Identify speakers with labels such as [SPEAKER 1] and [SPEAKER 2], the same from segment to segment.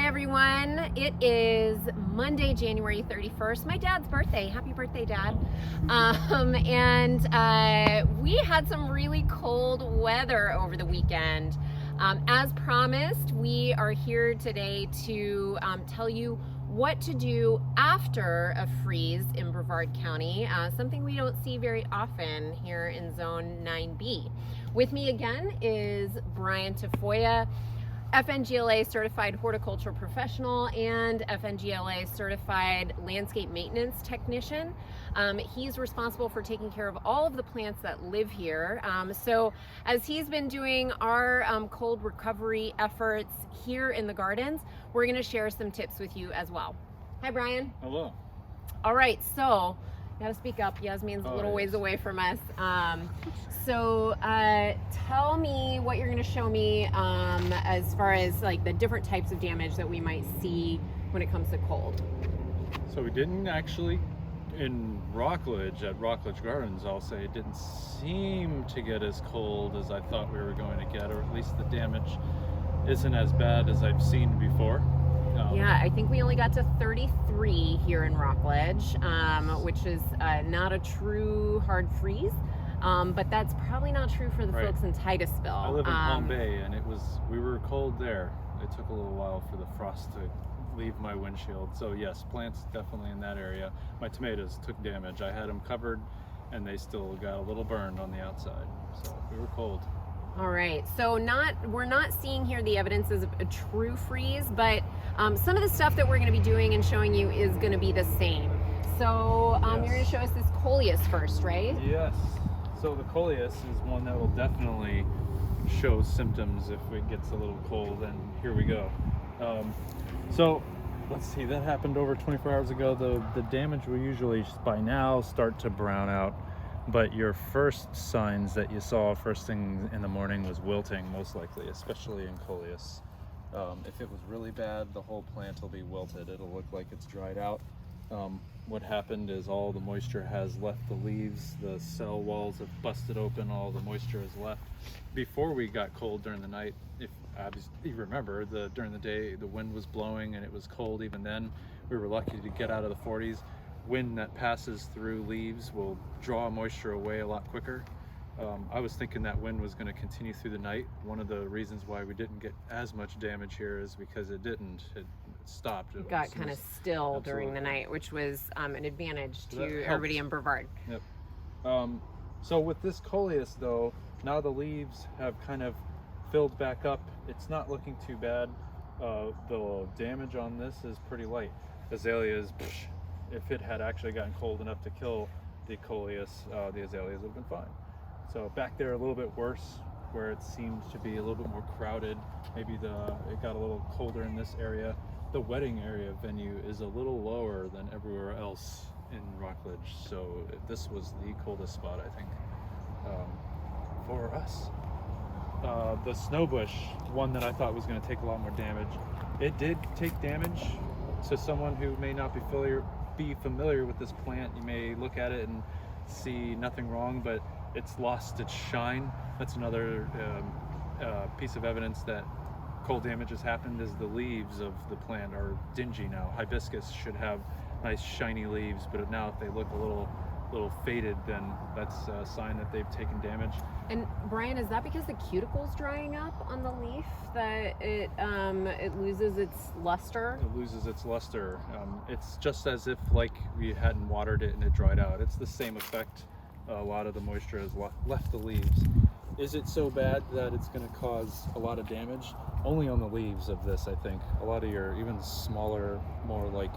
[SPEAKER 1] everyone. It is Monday, January 31st, my dad's birthday. Happy birthday, Dad. We had some really cold weather over the weekend. As promised, we are here today to tell you what to do after a freeze in Brevard County, something we don't see very often here in Zone 9B. With me again is Brian Tafoya, FNGLA certified horticulture professional and FNGLA certified landscape maintenance technician. He's responsible for taking care of all of the plants that live here. So as he's been doing our cold recovery efforts here in the gardens, we're going to share some tips with you as well. Hi, Brian.
[SPEAKER 2] Hello.
[SPEAKER 1] All right, so you gotta speak up. Yasmin's a little ways away from us. So tell me what you're going to show me as far as like the different types of damage that we might see when it comes to cold.
[SPEAKER 2] So we didn't actually, in Rockledge, at Rockledge Gardens, I'll say, it didn't seem to get as cold as I thought we were going to get, or at least the damage isn't as bad as I've seen before.
[SPEAKER 1] Yeah, I think we only got to 33 here in Rockledge, which is not a true hard freeze. But that's probably not true for the folks in Titusville.
[SPEAKER 2] I live in Palm Bay, and we were cold there. It took a little while for the frost to leave my windshield. So yes, plants definitely in that area. My tomatoes took damage. I had them covered, and they still got a little burned on the outside. So we were cold.
[SPEAKER 1] All right, so we're not seeing here the evidence of a true freeze, but some of the stuff that we're going to be doing and showing you is going to be the same. So
[SPEAKER 2] Yes.
[SPEAKER 1] You're going to show us this Coleus first, right?
[SPEAKER 2] Yes. So the Coleus is one that will definitely show symptoms if it gets a little cold, and here we go. So let's see, that happened over 24 hours ago. The damage will usually by now start to brown out, but your first signs that you saw first thing in the morning was wilting, most likely, especially in Coleus. If it was really bad, the whole plant will be wilted. It'll look like it's dried out. What happened is all the moisture has left the leaves, the cell walls have busted open, all the moisture is left. Before we got cold during the night, if you remember, during the day the wind was blowing and it was cold. Even then we were lucky to get out of the 40s. Wind that passes through leaves will draw moisture away a lot quicker. I was thinking that wind was going to continue through the night. One of the reasons why we didn't get as much damage here is because it didn't. It stopped.
[SPEAKER 1] It got kind of still during the night, which was an advantage to everybody in Brevard.
[SPEAKER 2] Yep. So with this Coleus though, now the leaves have kind of filled back up. It's not looking too bad. The damage on this is pretty light. Azaleas, if it had actually gotten cold enough to kill the Coleus, the azaleas would have been fine. So back there a little bit worse, where it seems to be a little bit more crowded. Maybe it got a little colder in this area. The wedding area venue is a little lower than everywhere else in Rockledge, so this was the coldest spot, I think, for us. The snowbush, one that I thought was going to take a lot more damage, it did take damage. To someone who may not be familiar with this plant, you may look at it and see nothing wrong, but it's lost its shine. That's another piece of evidence that cold damage has happened, is the leaves of the plant are dingy now. Hibiscus should have nice shiny leaves, but now if they look a little faded, then that's a sign that they've taken damage.
[SPEAKER 1] And Brian, is that because the cuticle's drying up on the leaf that it loses its luster?
[SPEAKER 2] It loses its luster. It's just as if like we hadn't watered it and it dried out. It's the same effect. A lot of the moisture has left the leaves. Is it so bad that it's going to cause a lot of damage? Only on the leaves of this, I think. A lot of your even smaller, more like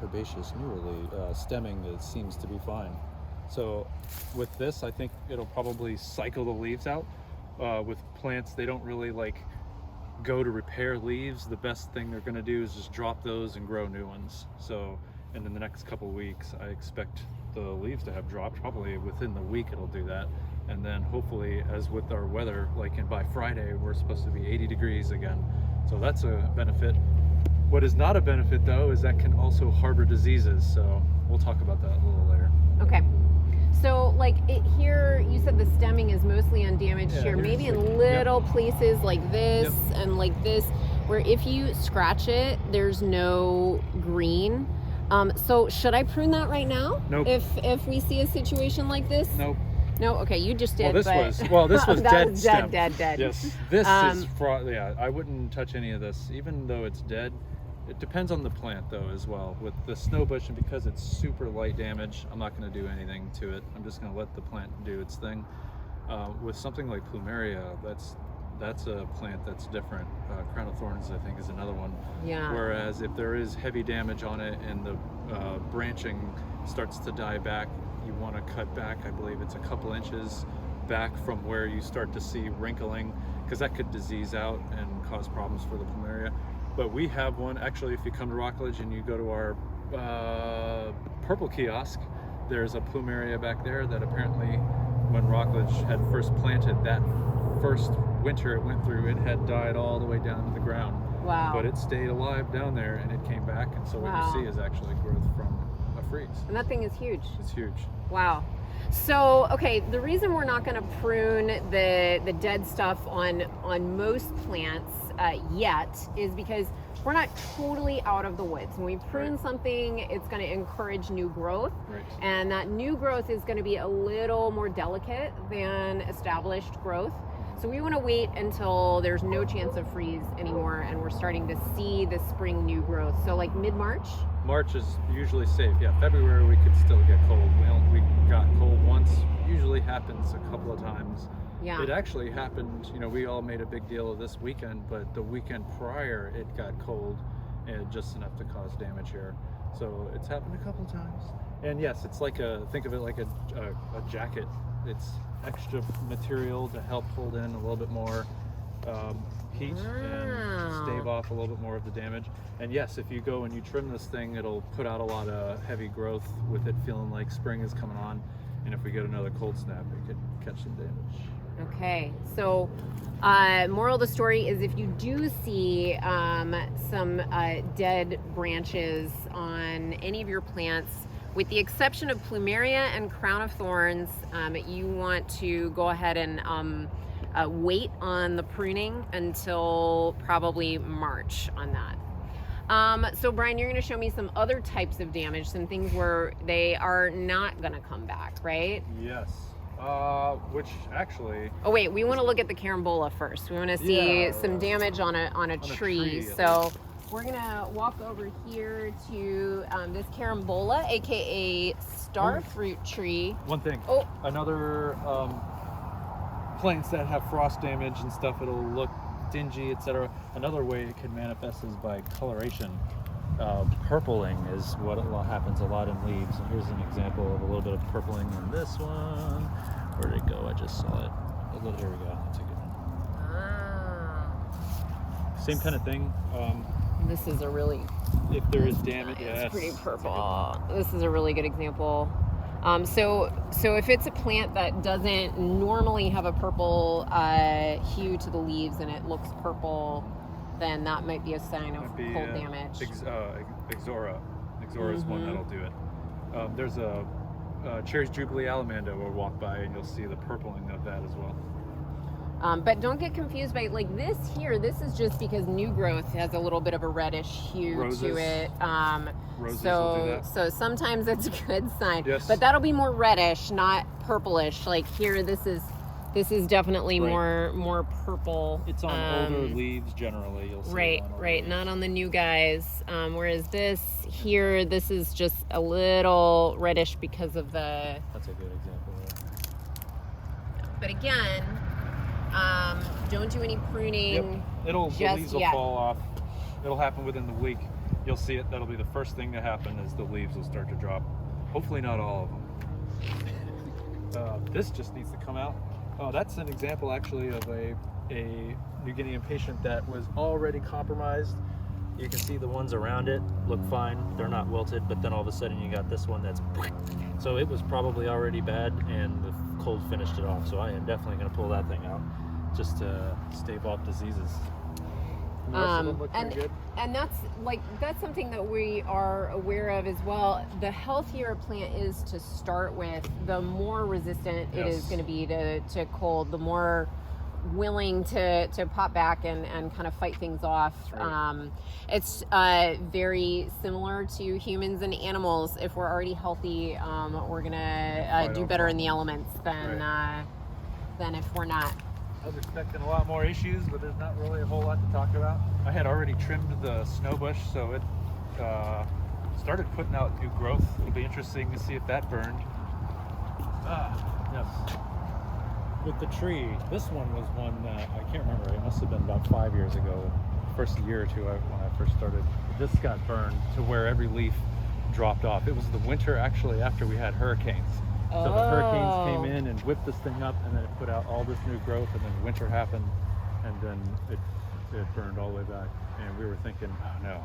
[SPEAKER 2] herbaceous, newer stemming, it seems to be fine. So with this, I think it'll probably cycle the leaves out. With plants, they don't really go to repair leaves. The best thing they're going to do is just drop those and grow new ones. So, and in the next couple of weeks, I expect the leaves to have dropped. Probably within the week it'll do that, and then hopefully, as with our weather, by Friday we're supposed to be 80 degrees again, so that's a benefit. What is not a benefit though is that can also harbor diseases, so we'll talk about that a little later.
[SPEAKER 1] Okay, so here you said the stemming is mostly undamaged here, maybe in little places like this and like this, where if you scratch it, there's no green. So should I prune that right now?
[SPEAKER 2] Nope.
[SPEAKER 1] If we see a situation like this?
[SPEAKER 2] Nope.
[SPEAKER 1] No. Okay, you just did.
[SPEAKER 2] This was
[SPEAKER 1] that
[SPEAKER 2] dead
[SPEAKER 1] was
[SPEAKER 2] stem.
[SPEAKER 1] dead.
[SPEAKER 2] Yes. This is yeah. I wouldn't touch any of this, even though it's dead. It depends on the plant though as well. With the snow bush, and because it's super light damage, I'm not going to do anything to it. I'm just going to let the plant do its thing. With something like Plumeria, that's a plant that's different. Crown of Thorns, I think, is another one.
[SPEAKER 1] Yeah.
[SPEAKER 2] Whereas if there is heavy damage on it and the branching starts to die back, you want to cut back. I believe it's a couple inches back from where you start to see wrinkling, because that could disease out and cause problems for the Plumeria. But we have one, actually, if you come to Rockledge and you go to our purple kiosk, there's a Plumeria back there that apparently when Rockledge had first planted, that first winter it went through, it had died all the way down to the ground.
[SPEAKER 1] Wow.
[SPEAKER 2] But it stayed alive down there and it came back, and so what you see is actually growth from a freeze.
[SPEAKER 1] And that thing is huge.
[SPEAKER 2] It's huge.
[SPEAKER 1] Wow. So, okay, the reason we're not going to prune the dead stuff on most plants yet is because we're not totally out of the woods. When we prune something, it's going to encourage new growth.
[SPEAKER 2] Right.
[SPEAKER 1] And that new growth is going to be a little more delicate than established growth. So we want to wait until there's no chance of freeze anymore and we're starting to see the spring new growth. So like mid-March?
[SPEAKER 2] March is usually safe. Yeah, February we could still get cold. We got cold once. Usually happens a couple of times.
[SPEAKER 1] Yeah.
[SPEAKER 2] It actually happened, we all made a big deal of this weekend, but the weekend prior it got cold and just enough to cause damage here. So it's happened a couple of times. And yes, it's like think of it like a jacket. It's extra material to help hold in a little bit more heat and stave off a little bit more of the damage. And yes, if you go and you trim this thing, it'll put out a lot of heavy growth with it feeling like spring is coming on. And if we get another cold snap, it could catch some damage.
[SPEAKER 1] Okay, so moral of the story is if you do see some dead branches on any of your plants, with the exception of Plumeria and Crown of Thorns, you want to go ahead and wait on the pruning until probably March on that. So Brian, you're going to show me some other types of damage, some things where they are not going to come back, right?
[SPEAKER 2] Yes. Which actually...
[SPEAKER 1] Oh wait, we want to look at the Carambola first. We want to see some damage on a tree. So we're going to walk over here to this Carambola, aka star fruit tree.
[SPEAKER 2] One thing. Another plants that have frost damage and stuff, it'll look dingy, etc. Another way it can manifest is by coloration. Purpling is what happens a lot in leaves. And here's an example of a little bit of purpling in this one. Where did it go? I just saw it. Here we go. That's a good one. Same kind of thing.
[SPEAKER 1] This is a really...
[SPEAKER 2] If there is damage,
[SPEAKER 1] it's pretty purple. This is a really good example. So if it's a plant that doesn't normally have a purple hue to the leaves and it looks purple, then that might be a sign of cold damage.
[SPEAKER 2] Ixora is one that'll do it. There's a Cherry's Jubilee Alamanda we'll walk by and you'll see the purpling of that as well.
[SPEAKER 1] But don't get confused by like this here. This is just because new growth has a little bit of a reddish hue to it.
[SPEAKER 2] Roses will do that.
[SPEAKER 1] So sometimes it's a good sign.
[SPEAKER 2] Yes.
[SPEAKER 1] But that'll be more reddish, not purplish. Like here, this is definitely more purple.
[SPEAKER 2] It's on older leaves generally. You'll see.
[SPEAKER 1] Right. Not on the new guys. Whereas this here, this is just a little reddish because of the.
[SPEAKER 2] That's a good example.
[SPEAKER 1] But again. Don't do any pruning.
[SPEAKER 2] Yep. The leaves will fall off. It'll happen within the week. You'll see it. That'll be the first thing to happen is the leaves will start to drop. Hopefully not all of them. This just needs to come out. That's an example actually of a New Guinea impatient that was already compromised. You can see the ones around it look fine. They're not wilted, but then all of a sudden you got this one that's... So it was probably already bad and the cold finished it off. So I am definitely going to pull that thing out just to stave off diseases. The rest of them look pretty good.
[SPEAKER 1] And that's something that we are aware of as well. The healthier a plant is to start with, the more resistant it is going to be to cold, the more willing to pop back and kind of fight things off.
[SPEAKER 2] Right.
[SPEAKER 1] It's very similar to humans and animals. If we're already healthy, we're gonna do better in the elements than if we're not.
[SPEAKER 2] I was expecting a lot more issues, but there's not really a whole lot to talk about. I had already trimmed the snow bush, so it started putting out new growth. It'll be interesting to see if that burned. Yes. With the tree, this one was one that I can't remember. It must have been about 5 years ago, first year or two when I first started. This got burned to where every leaf dropped off. It was the winter actually after we had hurricanes. So the hurricanes came in and whipped this thing up, and then it put out all this new growth, and then winter happened, and then it burned all the way back. And we were thinking, oh no.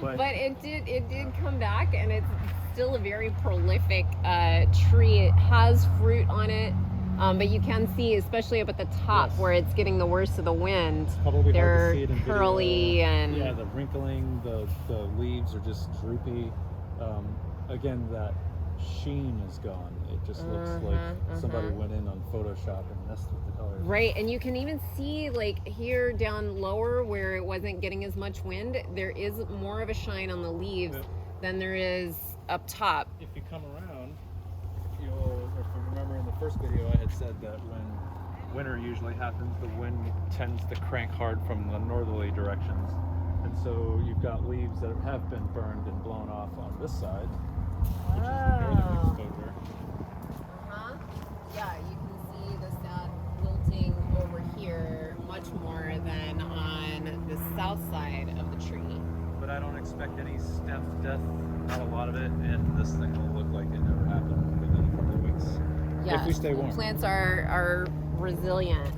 [SPEAKER 2] but
[SPEAKER 1] it did come back, and it's still a very prolific tree. It has fruit on it, but you can see, especially up at the top where it's getting the worst of the wind,
[SPEAKER 2] probably
[SPEAKER 1] they're
[SPEAKER 2] hard to see it in
[SPEAKER 1] curly
[SPEAKER 2] video.
[SPEAKER 1] and
[SPEAKER 2] yeah, the wrinkling, the leaves are just droopy. Again, that sheen is gone. It just looks like somebody went in on Photoshop and messed with the colors.
[SPEAKER 1] Right, and you can even see like here down lower where it wasn't getting as much wind, there is more of a shine on the leaves than there is up top.
[SPEAKER 2] If you come around, if you remember in the first video I had said that when winter usually happens, the wind tends to crank hard from the northerly directions. And so you've got leaves that have been burned and blown off on this side, which is the northern exposure.
[SPEAKER 1] Yeah, you can see the sad wilting over here much more than on the south side of the tree.
[SPEAKER 2] But I don't expect any stem death, not a lot of it, and this thing will look like it never happened within a couple of weeks.
[SPEAKER 1] Yes,
[SPEAKER 2] if we stay warm.
[SPEAKER 1] Plants are resilient.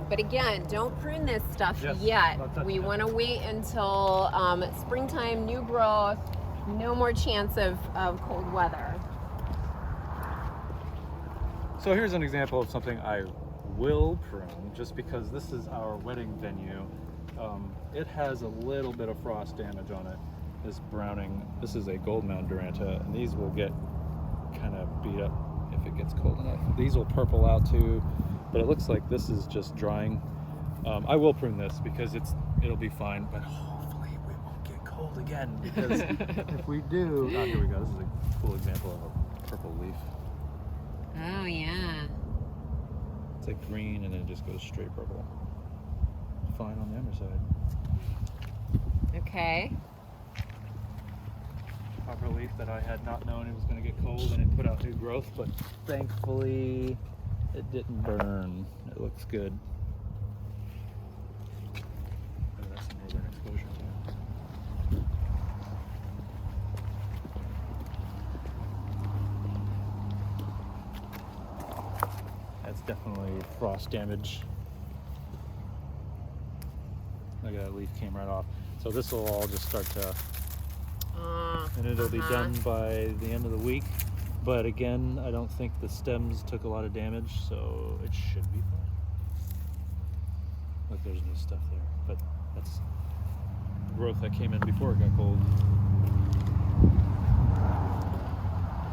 [SPEAKER 1] But again, don't prune this stuff yet. We want to wait until springtime, new growth, no more chance of cold weather.
[SPEAKER 2] So here's an example of something I will prune, just because this is our wedding venue. It has a little bit of frost damage on it. This browning, this is a gold mound Duranta, and these will get kind of beat up if it gets cold enough. These will purple out too, but it looks like this is just drying. I will prune this because it'll be fine, but hopefully we won't get cold again, because if we do, here we go. This is a cool example of a purple leaf.
[SPEAKER 1] Oh yeah.
[SPEAKER 2] It's like green and then it just goes straight purple. Fine on the underside.
[SPEAKER 1] Okay.
[SPEAKER 2] Copperleaf that I had not known it was going to get cold and it put out new growth, but thankfully it didn't burn. It looks good. Oh, that's some northern exposure too. That's definitely frost damage. Look at that leaf came right off. So this will all just start to, and it'll be done by the end of the week. But again, I don't think the stems took a lot of damage, so it should be fine. Look, there's new stuff there, but that's growth that came in before it got cold.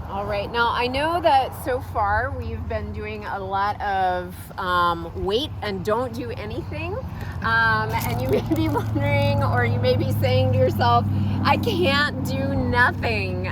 [SPEAKER 1] All right, now I know that so far we've been doing a lot of wait and don't do anything. And you may be wondering, or you may be saying to yourself, I can't do nothing.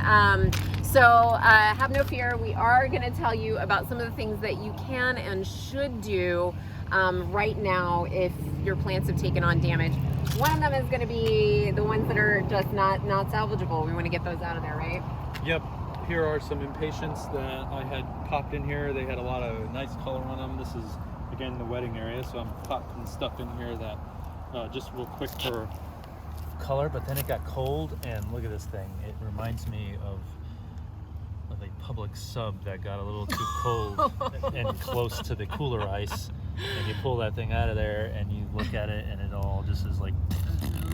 [SPEAKER 1] So have no fear, we are gonna tell you about some of the things that you can and should do right now if your plants have taken on damage. One of them is gonna be the ones that are just not salvageable. We wanna get those out of there, right?
[SPEAKER 2] Yep. Here are some impatiens that I had popped in here. They had a lot of nice color on them. This is, again, the wedding area, so I'm popping stuff in here that just real quick for color, but then it got cold, and look at this thing. It reminds me of a public sub that got a little too cold and close to the cooler ice, and you pull that thing out of there and you look at it and it all just is like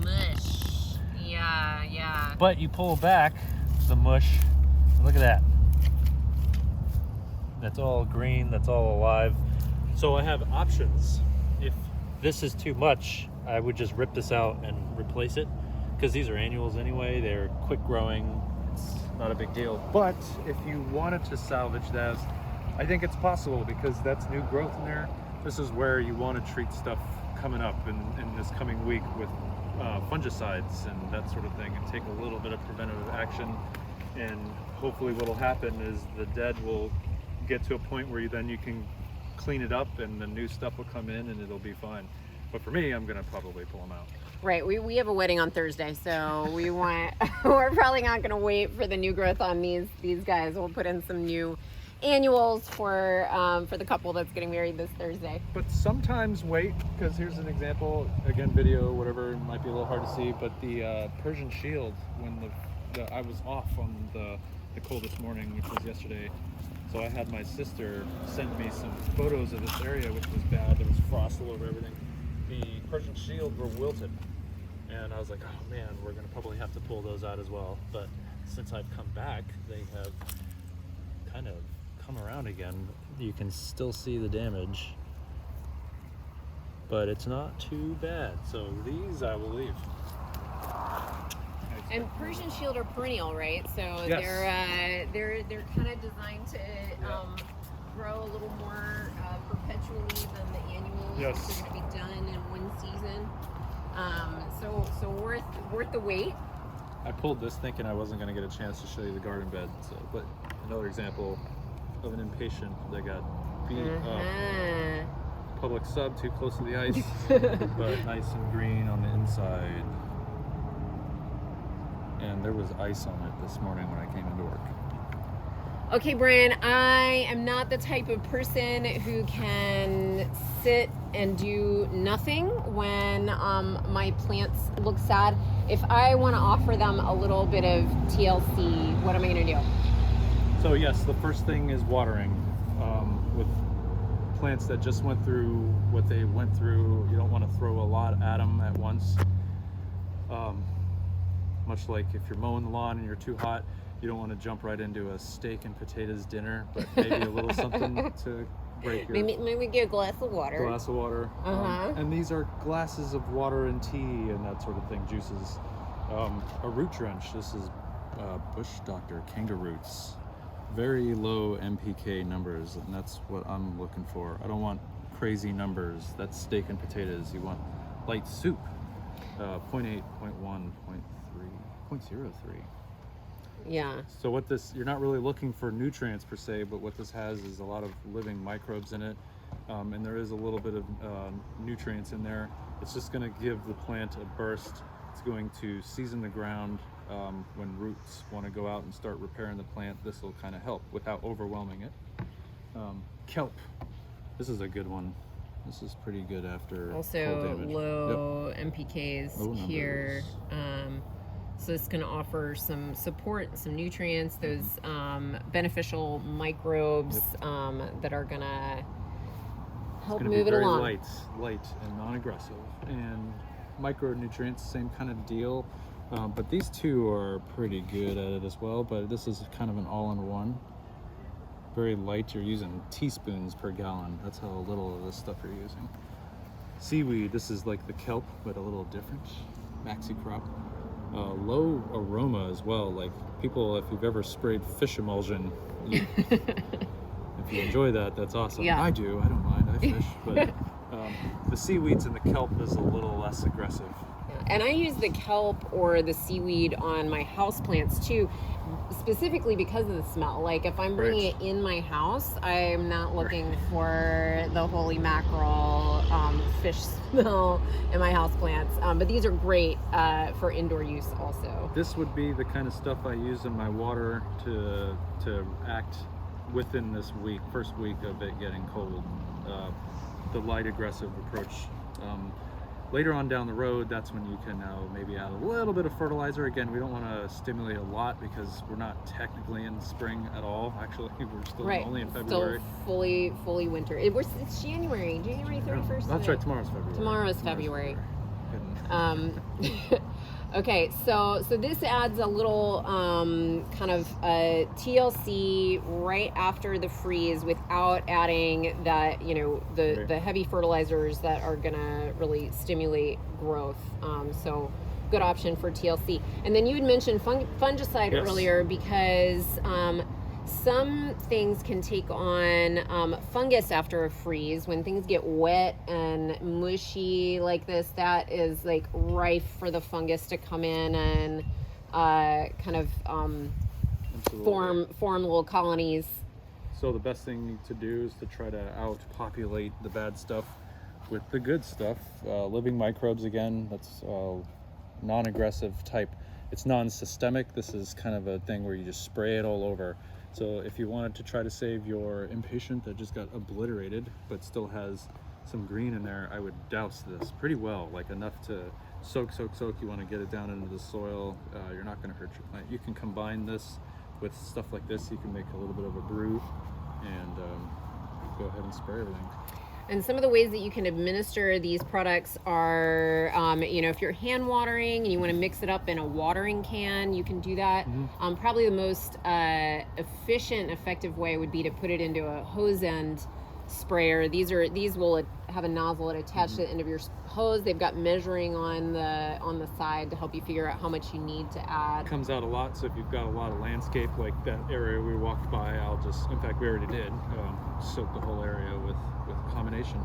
[SPEAKER 1] mush. Yeah.
[SPEAKER 2] But you pull back the mush, look at that. That's all green, that's all alive. So I have options. If this is too much, I would just rip this out and replace it, because these are annuals anyway. They're quick growing, it's not a big deal. But if you wanted to salvage those, I think it's possible because that's new growth in there. This is where you want to treat stuff coming up in this coming week with fungicides and that sort of thing, and take a little bit of preventative action. And hopefully what will happen is the dead will get to a point where you can clean it up and the new stuff will come in and it'll be fine. But for me, I'm gonna probably pull them out.
[SPEAKER 1] Right, we have a wedding on Thursday, so we're probably not gonna wait for the new growth on these guys. We'll put in some new annuals for the couple that's getting married this Thursday.
[SPEAKER 2] But sometimes wait, because here's an example, again, video, whatever, it might be a little hard to see, but the Persian shield, when I was off on the coldest morning, which was yesterday, so I had my sister send me some photos of this area, which was bad. There was frost all over everything. The Persian shield were wilted, and I was like, oh man, we're gonna probably have to pull those out as well. But since I've come back, they have kind of come around again. You can still see the damage, but it's not too bad. So these I will leave.
[SPEAKER 1] And Persian shield are perennial, right? So
[SPEAKER 2] yes.
[SPEAKER 1] they're kind of designed to grow a little more perpetually than the annuals.
[SPEAKER 2] Yes.
[SPEAKER 1] They're going to be done in one season. So worth the wait.
[SPEAKER 2] I pulled this thinking I wasn't going to get a chance to show you the garden bed. So, but another example of an impatient that got beat up. Public sub, too close to the ice, but nice and green on the inside. And there was ice on it this morning when I came into work.
[SPEAKER 1] Okay, Brian, I am not the type of person who can sit and do nothing when my plants look sad. If I want to offer them a little bit of TLC, what am I going to do?
[SPEAKER 2] So yes, the first thing is watering. With plants that just went through what they went through, you don't want to throw a lot at them at once. Much like if you're mowing the lawn and you're too hot, you don't want to jump right into a steak and potatoes dinner, but maybe a little something to break your...
[SPEAKER 1] Maybe get a glass of water.
[SPEAKER 2] Glass of water. And these are glasses of water and tea and that sort of thing, juices. A root drench. This is Bushdoctor Kangaroots. Very low MPK numbers, and that's what I'm looking for. I don't want crazy numbers. That's steak and potatoes. You want light soup. 0.8, 0.1, 0.3, 0.03.
[SPEAKER 1] Yeah.
[SPEAKER 2] So what this, you're not really looking for nutrients per se, but what this has is a lot of living microbes in it. And there is a little bit of nutrients in there. It's just going to give the plant a burst. It's going to season the ground. When roots want to go out and start repairing the plant, this will kind of help without overwhelming it. Kelp. This is a good one. This is pretty good after
[SPEAKER 1] also low MPKs low here. So it's going to offer some support, some nutrients, those beneficial microbes that are going to help move it along.
[SPEAKER 2] Light and non-aggressive. And micronutrients, same kind of deal. But these two are pretty good at it as well. But this is kind of an all-in-one. Very light. You're using teaspoons per gallon. That's how little of this stuff you're using. Seaweed. This is like the kelp, but a little different. Maxicrop. Low aroma as well. Like people, if you've ever sprayed fish emulsion, if you enjoy that, that's awesome.
[SPEAKER 1] Yeah.
[SPEAKER 2] I do. I don't mind. I fish. But the seaweeds and the kelp is a little less aggressive.
[SPEAKER 1] And I use the kelp or the seaweed on my houseplants too, specifically because of the smell. Like if I'm bringing it in my house, I'm not looking for the holy mackerel fish smell in my houseplants. But these are great for indoor use also.
[SPEAKER 2] This would be the kind of stuff I use in my water to act within this week, first week of it getting cold. The light aggressive approach. Later on down the road, that's when you can now maybe add a little bit of fertilizer. Again, we don't want to stimulate a lot because we're not technically in spring at all. Actually, we're still only in February.
[SPEAKER 1] Still fully winter. It's January 31st.
[SPEAKER 2] That's right, tomorrow's February.
[SPEAKER 1] Tomorrow's February. Okay, so this adds a little kind of TLC right after the freeze without adding that, the heavy fertilizers that are gonna really stimulate growth. So good option for TLC. And then you had mentioned fungicide earlier because Some things can take on fungus after a freeze. When things get wet and mushy like this, that is like rife for the fungus to come in and kind of form little colonies.
[SPEAKER 2] So the best thing to do is to try to outpopulate the bad stuff with the good stuff. Living microbes, again, that's non-aggressive type. It's non-systemic. This is kind of a thing where you just spray it all over. So if you wanted to try to save your impatient that just got obliterated but still has some green in there, I would douse this pretty well, like enough to soak. You want to get it down into the soil. You're not going to hurt your plant. You can combine this with stuff like this. You can make a little bit of a brew and go ahead and spray everything.
[SPEAKER 1] And some of the ways that you can administer these products are, if you're hand watering and you want to mix it up in a watering can, you can do that.
[SPEAKER 2] Mm-hmm.
[SPEAKER 1] Probably the most efficient, effective way would be to put it into a hose end sprayer. These will have a nozzle that attached to the end of your hose. They've got measuring on the side to help you figure out how much you need to add.
[SPEAKER 2] It comes out a lot, so if you've got a lot of landscape like that area we walked by, in fact we already did, soak the whole area with combination.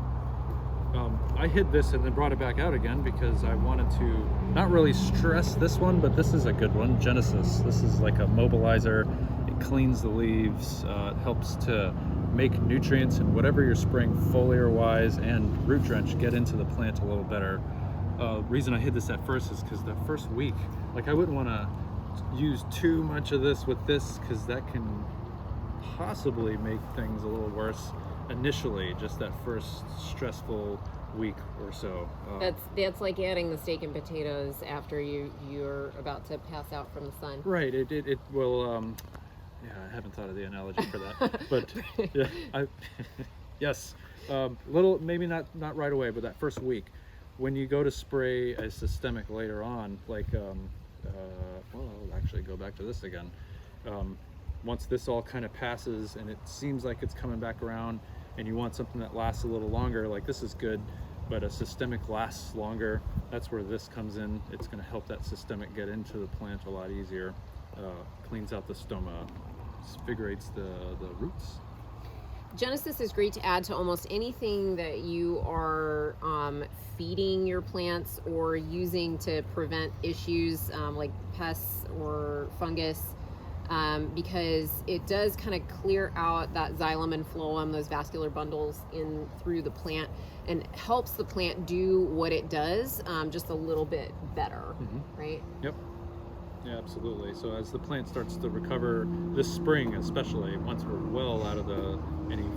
[SPEAKER 2] I hid this and then brought it back out again because I wanted to not really stress this one, but this is a good one, Genisys. This is like a mobilizer. It cleans the leaves. It helps to make nutrients and whatever you're spraying foliar wise and root drench get into the plant a little better. Reason I hid this at first is because the first week, like I wouldn't want to use too much of this with this because that can possibly make things a little worse initially, just that first stressful week or so.
[SPEAKER 1] That's like adding the steak and potatoes after you're about to pass out from the sun.
[SPEAKER 2] Right. It will. Yeah, I haven't thought of the analogy for that, but yeah, yes. Little, maybe not right away, but that first week, when you go to spray a systemic later on, like, I'll actually go back to this again. Once this all kind of passes and it seems like it's coming back around, and you want something that lasts a little longer, like this is good, but a systemic lasts longer. That's where this comes in. It's going to help that systemic get into the plant a lot easier. Cleans out the stoma, invigorates the roots.
[SPEAKER 1] Genisys is great to add to almost anything that you are feeding your plants or using to prevent issues like pests or fungus, because it does kind of clear out that xylem and phloem, those vascular bundles in through the plant, and helps the plant do what it does just a little bit better, right?
[SPEAKER 2] Yep. Yeah, absolutely. So as the plant starts to recover this spring, especially once we're well out of any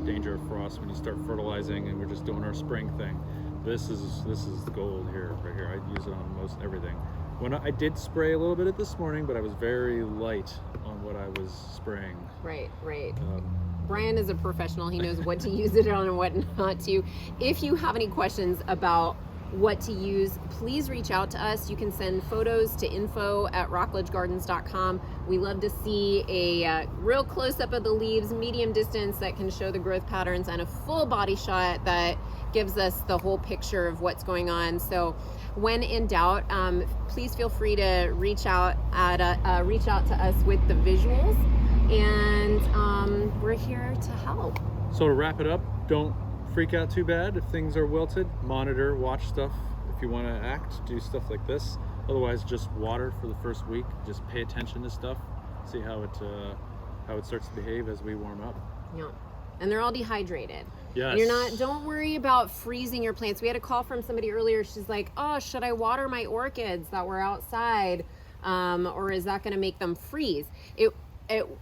[SPEAKER 2] danger of frost, when you start fertilizing and we're just doing our spring thing, this is the gold here, right here. I use it on most everything. When I did spray a little bit of this morning, but I was very light on what I was spraying.
[SPEAKER 1] Right. Brian is a professional. He knows what to use it on and what not to. If you have any questions about what to use, please reach out to us. You can send photos to info@rockledgegardens.com. We love to see a real close-up of the leaves, medium distance that can show the growth patterns, and a full body shot that gives us the whole picture of what's going on. So when in doubt, please feel free to reach out to us with the visuals, and we're here to help.
[SPEAKER 2] So to wrap it up, don't freak out too bad if things are wilted. Monitor, watch stuff. If you want to act, do stuff like this. Otherwise, just water for the first week. Just pay attention to stuff. See how it starts to behave as we warm up.
[SPEAKER 1] Yeah, and they're all dehydrated.
[SPEAKER 2] Yes.
[SPEAKER 1] And don't worry about freezing your plants. We had a call from somebody earlier. She's like, "Oh, should I water my orchids that were outside, or is that going to make them freeze?" It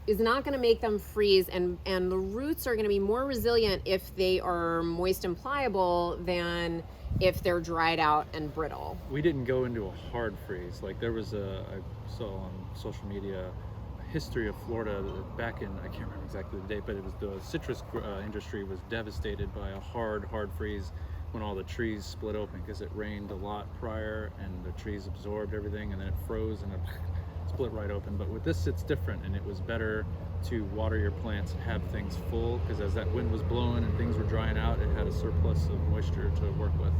[SPEAKER 1] is not going to make them freeze, and the roots are going to be more resilient if they are moist and pliable than if they're dried out and brittle.
[SPEAKER 2] We didn't go into a hard freeze. Like I saw on social media a history of Florida back in, I can't remember exactly the date, but it was the citrus industry was devastated by a hard freeze when all the trees split open because it rained a lot prior and the trees absorbed everything, and then it froze and it split right open. But with this, it's different, and it was better to water your plants and have things full, because as that wind was blowing and things were drying out, it had a surplus of moisture to work with.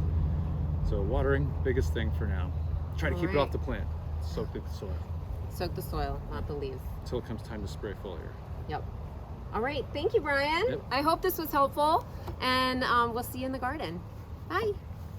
[SPEAKER 2] So watering, biggest thing for now. Try to keep it off the plant. Soak the soil.
[SPEAKER 1] Soak the soil, not the leaves.
[SPEAKER 2] Until it comes time to spray foliar.
[SPEAKER 1] Yep. All right. Thank you, Brian.
[SPEAKER 2] Yep.
[SPEAKER 1] I hope this was helpful, and we'll see you in the garden. Bye.